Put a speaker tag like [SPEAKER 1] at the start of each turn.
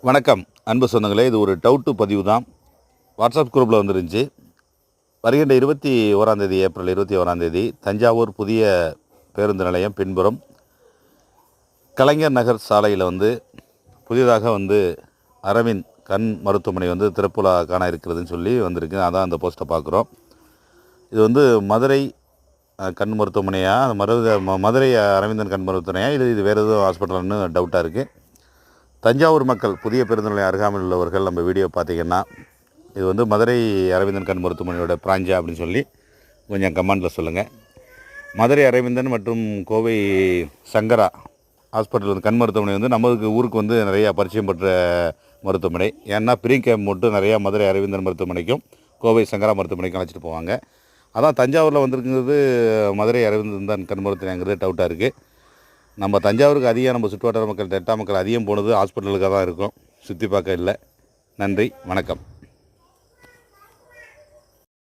[SPEAKER 1] வணக்கம் அன்பு சொந்தங்களே, இது ஒரு டவுட்டு பதிவு தான். வாட்ஸ்அப் குரூப்பில் வந்துருந்துச்சு. வருகின்ற 21ஆம் தேதி, ஏப்ரல் 21ஆம் தேதி தஞ்சாவூர் புதிய பேருந்து நிலையம் பின்புறம் கலைஞர் நகர் சாலையில் புதிதாக அரவிந்த் கண் மருத்துவமனை திறப்புலா காண இருக்கிறதுன்னு சொல்லி வந்திருக்கு. அதான் அந்த போஸ்ட்டை பார்க்குறோம். இது மதுரை கண் மருத்துவமனையா, மதுரை அரவிந்தன் கண் மருத்துவமனையா, இது வேறு எதுவும் ஹாஸ்பிட்டல்னு டவுட்டாக இருக்குது. தஞ்சாவூர் மக்கள், புதிய பேருந்து நிலையம் அருகாமையில் உள்ளவர்கள் நம்ம வீடியோ பார்த்திங்கன்னா, இது மதுரை அரவிந்தன் கண் மருத்துவமனையோட பிராஞ்சா அப்படின்னு சொல்லி கொஞ்சம் கமெண்டில் சொல்லுங்கள். மதுரை அரவிந்தன் மற்றும் கோவை சங்கரா ஹாஸ்பிட்டல் கண் மருத்துவமனை நமக்கு ஊருக்கு நிறையா பரிச்சயம் பெற்ற மருத்துவமனை. ஏன்னா ப்ரீ கேம்ப் மட்டும் நிறையா மதுரை அரவிந்தன் மருத்துவமனைக்கும் கோவை சங்கரா மருத்துவமனைக்கும் அழைச்சிட்டு போவாங்க. அதான் தஞ்சாவூரில் வந்திருக்கிறது மதுரை அரவிந்தன் கண் மருத்துவமனைங்கிறது டவுட்டாக இருக்குது. நம்ம தஞ்சாவூருக்கு அதிகம், நம்ம சுற்றுவட்டார மக்கள், டெல்டா மக்கள் அதிகம் போனது ஹாஸ்பிட்டலுக்காக தான் இருக்கும், சுற்றி பார்க்க இல்லை. நன்றி, வணக்கம்.